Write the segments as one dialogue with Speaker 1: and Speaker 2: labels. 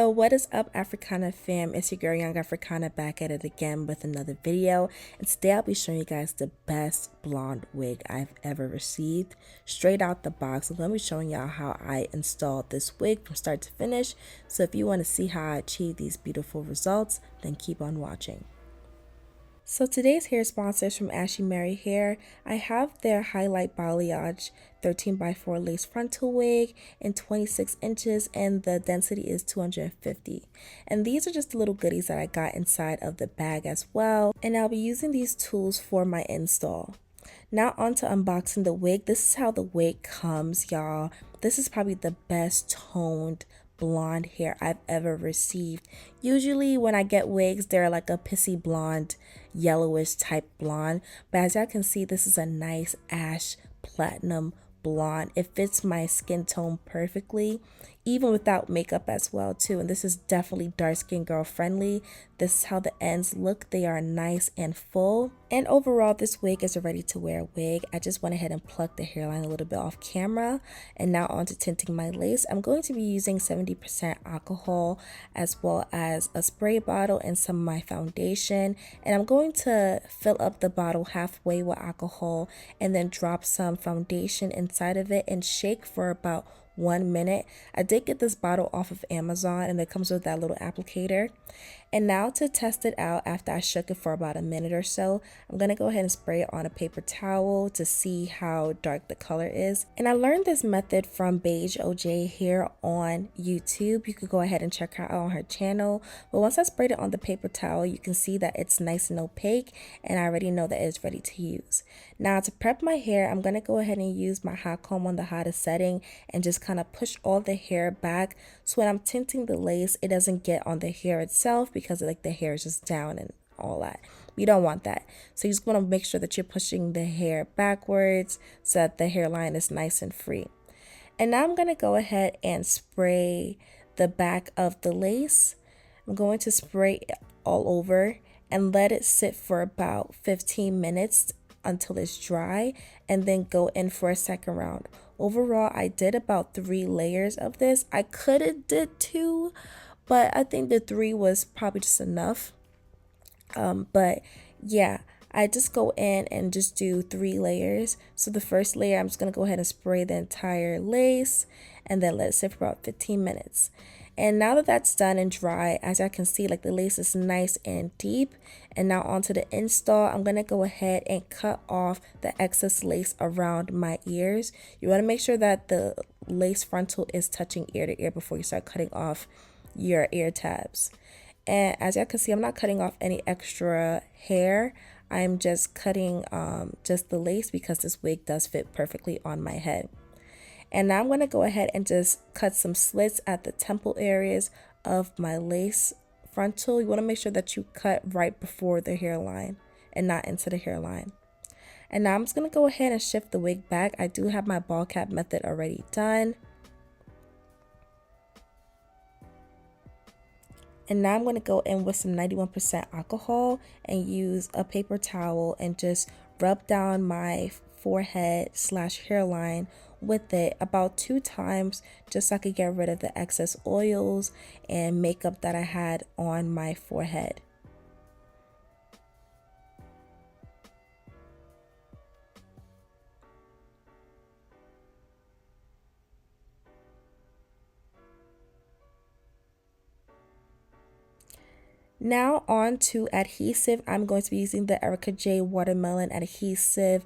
Speaker 1: So what is up, Africana fam? It's your girl Young Africana back at it again with another video, and today I'll be showing you guys the best blonde wig I've ever received straight out the box. I'm going to be showing y'all how I installed this wig from start to finish, so if you want to see how I achieve these beautiful results, then keep on watching. So today's hair sponsor is from Ashimary Hair. I have their highlight balayage 13x4 lace frontal wig in 26 inches, and the density is 250. And these are just the little goodies that I got inside of the bag as well. And I'll be using these tools for my install. Now on to unboxing the wig. This is how the wig comes, y'all. This is probably the best toned blonde hair I've ever received. Usually when I get wigs, they're like a pissy blonde, yellowish type blonde, but as y'all can see, this is a nice ash platinum blonde. It fits my skin tone perfectly, even without makeup as well too. And this is definitely dark skin girl friendly. This is how the ends look. They are nice and full, and overall this wig is a ready to wear wig. I just went ahead and plucked the hairline a little bit off camera, and now on to tinting my lace. I'm going to be using 70% alcohol as well as a spray bottle and some of my foundation, and I'm going to fill up the bottle halfway with alcohol and then drop some foundation inside of it and shake for about 1 minute. I did get this bottle off of Amazon, and it comes with that little applicator. And now to test it out, after I shook it for about a minute or so, I'm going to go ahead and spray it on a paper towel to see how dark the color is. And I learned this method from Balayage OJ here on YouTube. You could go ahead and check her out on her channel. But once I sprayed it on the paper towel, you can see that it's nice and opaque, and I already know that it's ready to use. Now to prep my hair, I'm going to go ahead and use my hot comb on the hottest setting and just kind of push all the hair back, so when I'm tinting the lace, it doesn't get on the hair itself, because like the hair is just down and all that. We don't want that. So you just want to make sure that you're pushing the hair backwards so that the hairline is nice and free. And now I'm going to go ahead and spray the back of the lace. I'm going to spray it all over and let it sit for about 15 minutes until it's dry, and then go in for a second round. Overall, I did about 3 layers of this. I could have did 2, but I think the 3 was probably just enough. But yeah, I just go in and just do 3 layers. So the first layer, I'm just going to go ahead and spray the entire lace and then let it sit for about 15 minutes. And now that that's done and dry, as I can see, like the lace is nice and deep. And now onto the install, I'm going to go ahead and cut off the excess lace around my ears. You want to make sure that the lace frontal is touching ear to ear before you start cutting off your ear tabs. And as y'all can see, I'm not cutting off any extra hair. I'm just cutting just the lace, because this wig does fit perfectly on my head. And now I'm going to go ahead and just cut some slits at the temple areas of my lace frontal. You want to make sure that you cut right before the hairline and not into the hairline. And now I'm just going to go ahead and shift the wig back. I do have my ball cap method already done. And now I'm going to go in with some 91% alcohol and use a paper towel and just rub down my forehead / hairline with it about 2 times, just so I could get rid of the excess oils and makeup that I had on my forehead. Now on to adhesive. I'm going to be using the Erica J Watermelon adhesive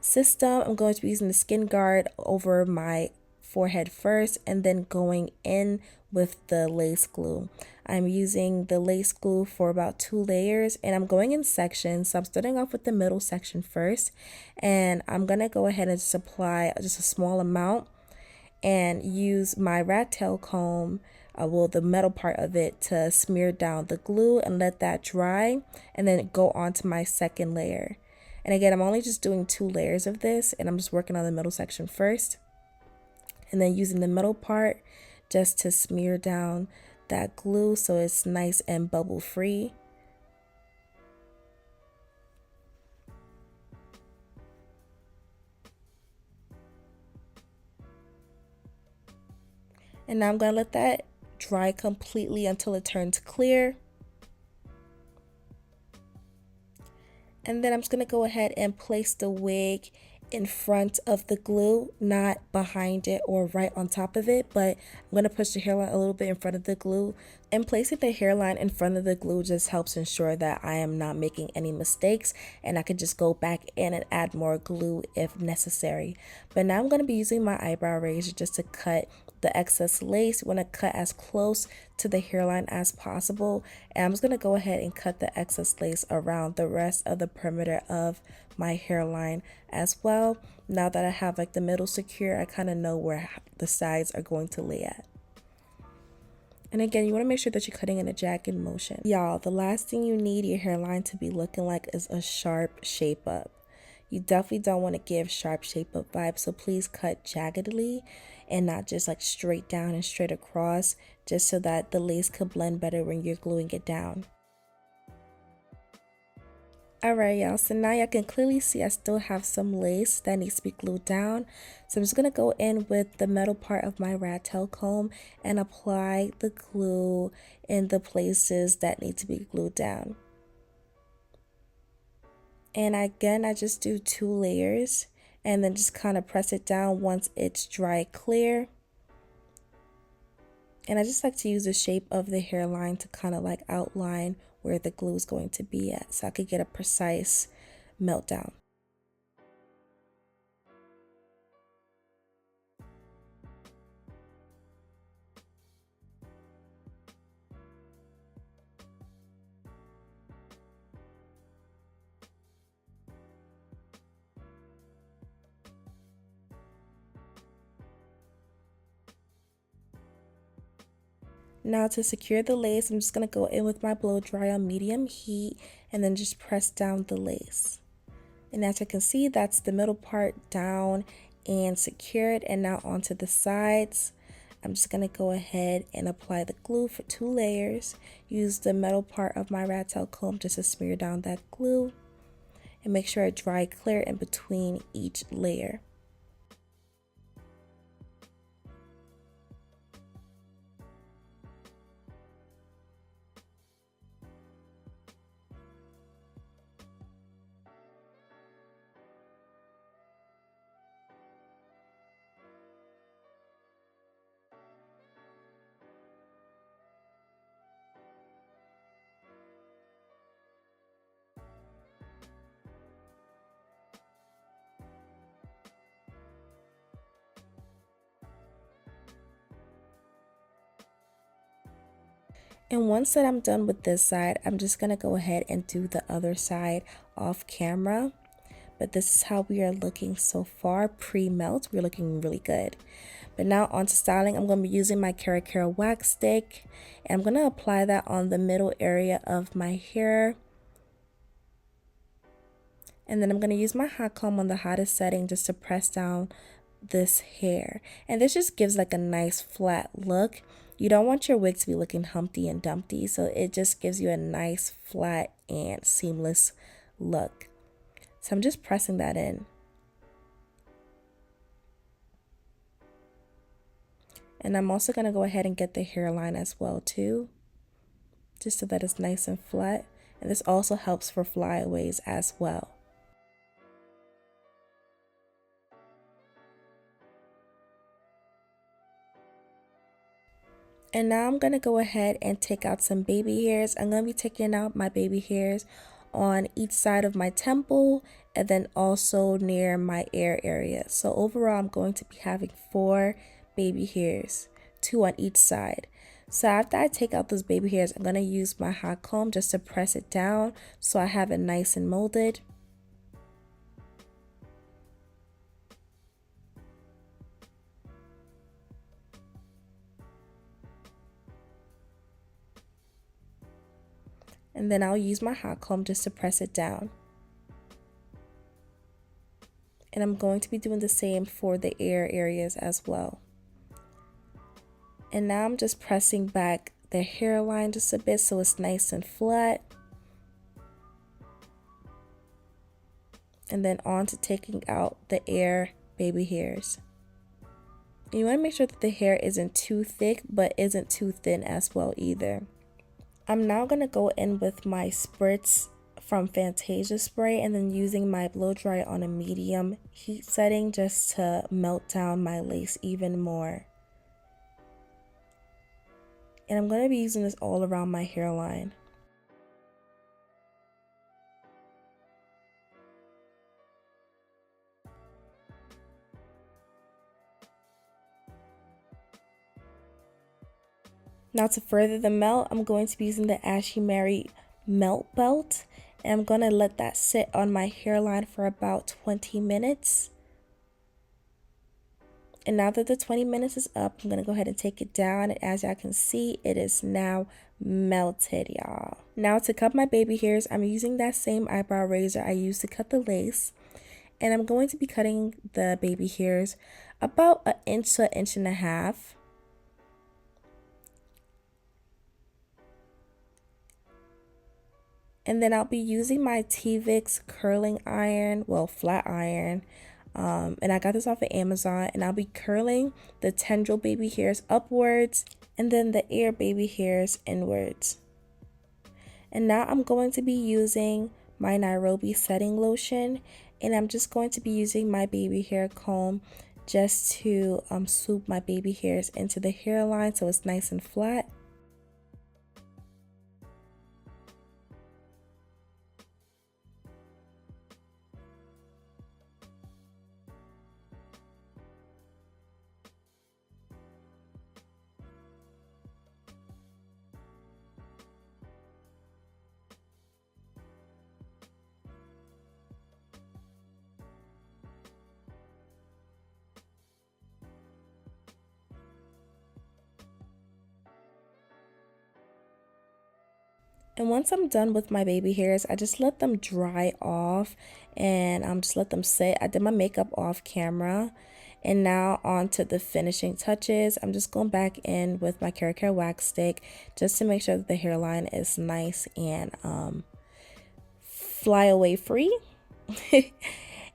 Speaker 1: system. I'm going to be using the Skin Guard over my forehead first, and then going in with the lace glue. I'm using the lace glue for about 2 layers, and I'm going in sections. So I'm starting off with the middle section first, and I'm going to go ahead and just apply just a small amount and use my rat tail comb, well, the metal part of it, to smear down the glue and let that dry, and then go on to my second layer. And again, I'm only just doing 2 layers of this, and I'm just working on the middle section first, and then using the middle part just to smear down that glue so it's nice and bubble free. And now I'm going to let that dry completely until it turns clear. And then I'm just going to go ahead and place the wig in front of the glue, not behind it or right on top of it, but I'm going to push the hairline a little bit in front of the glue. And placing the hairline in front of the glue just helps ensure that I am not making any mistakes, and I can just go back in and add more glue if necessary. But now I'm going to be using my eyebrow razor just to cut the excess lace. You want to cut as close to the hairline as possible, and I'm just going to go ahead and cut the excess lace around the rest of the perimeter of my hairline as well. Now that I have like the middle secure, I kind of know where the sides are going to lay at. And again, you want to make sure that you're cutting in a jagged motion. Y'all, the last thing you need your hairline to be looking like is a sharp shape up. You definitely don't want to give sharp shape up vibes, so please cut jaggedly and not just like straight down and straight across, just so that the lace could blend better when you're gluing it down. Alright y'all, so now y'all can clearly see I still have some lace that needs to be glued down. So I'm just going to go in with the metal part of my rat tail comb and apply the glue in the places that need to be glued down. And again, I just do 2 layers and then just kind of press it down once it's dry clear. And I just like to use the shape of the hairline to kind of like outline where the glue is going to be at, so I could get a precise meltdown. Now to secure the lace, I'm just going to go in with my blow dry on medium heat and then just press down the lace. And as you can see, that's the middle part down and secured. And now onto the sides, I'm just going to go ahead and apply the glue for 2 layers. Use the metal part of my rat tail comb just to smear down that glue. And make sure it dry clear in between each layer. And once that I'm done with this side, I'm just going to go ahead and do the other side off camera. But this is how we are looking so far. Pre-melt, we're looking really good. But now on to styling, I'm going to be using my Cara wax stick. And I'm going to apply that on the middle area of my hair. And then I'm going to use my hot comb on the hottest setting just to press down this hair. And this just gives like a nice flat look. You don't want your wig to be looking Humpty and Dumpty, so it just gives you a nice flat and seamless look. So I'm just pressing that in. And I'm also going to go ahead and get the hairline as well too, just so that it's nice and flat. And this also helps for flyaways as well. And now I'm going to go ahead and take out some baby hairs. I'm going to be taking out my baby hairs on each side of my temple and then also near my ear area. So overall, I'm going to be having 4 baby hairs, 2 on each side. So after I take out those baby hairs, I'm going to use my hot comb just to press it down so I have it nice and molded. And then I'll use my hot comb just to press it down. And I'm going to be doing the same for the ear areas as well. And now I'm just pressing back the hairline just a bit so it's nice and flat. And then on to taking out the ear baby hairs. You want to make sure that the hair isn't too thick but isn't too thin as well either. I'm now going to go in with my spritz from Fantasia spray and then using my blow dry on a medium heat setting just to melt down my lace even more. And I'm going to be using this all around my hairline. Now to further the melt, I'm going to be using the Ashimary melt belt, and I'm going to let that sit on my hairline for about 20 minutes. And now that the 20 minutes is up, I'm going to go ahead and take it down, and as y'all can see, it is now melted, y'all. Now to cut my baby hairs, I'm using that same eyebrow razor I used to cut the lace, and I'm going to be cutting the baby hairs about an inch to an inch and a half. And then I'll be using my T-Vicks curling iron, well, flat iron. And I got this off of Amazon. And I'll be curling the tendril baby hairs upwards and then the ear baby hairs inwards. And now I'm going to be using my Nairobi setting lotion. And I'm just going to be using my baby hair comb just to swoop my baby hairs into the hairline so it's nice and flat. And once I'm done with my baby hairs, I just let them dry off and just let them sit. I did my makeup off camera. And now on to the finishing touches. I'm just going back in with my Care wax stick just to make sure that the hairline is nice and fly away free.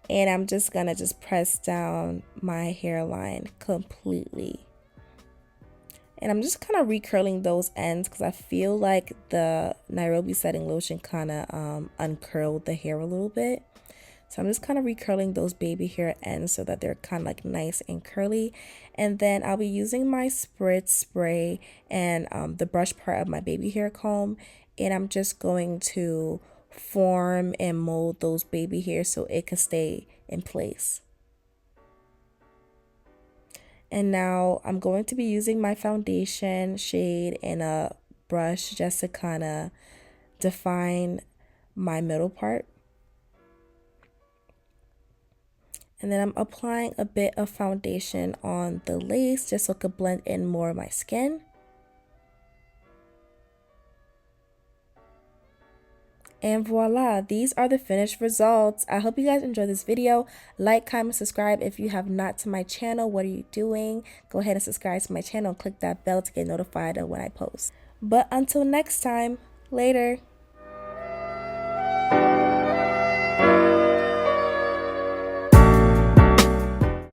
Speaker 1: And I'm just gonna press down my hairline completely. And I'm just kind of recurling those ends because I feel like the Nairobi setting lotion kind of uncurled the hair a little bit. So I'm just kind of recurling those baby hair ends so that they're kind of like nice and curly. And then I'll be using my spritz spray and the brush part of my baby hair comb. And I'm just going to form and mold those baby hairs so it can stay in place. And now I'm going to be using my foundation shade and a brush just to kind of define my middle part. And then I'm applying a bit of foundation on the lace just so it could blend in more of my skin. And voila, these are the finished results. I hope you guys enjoyed this video. Like, comment, subscribe if you have not to my channel. What are you doing? Go ahead and subscribe to my channel and click that bell to get notified of when I post. But until next time, later.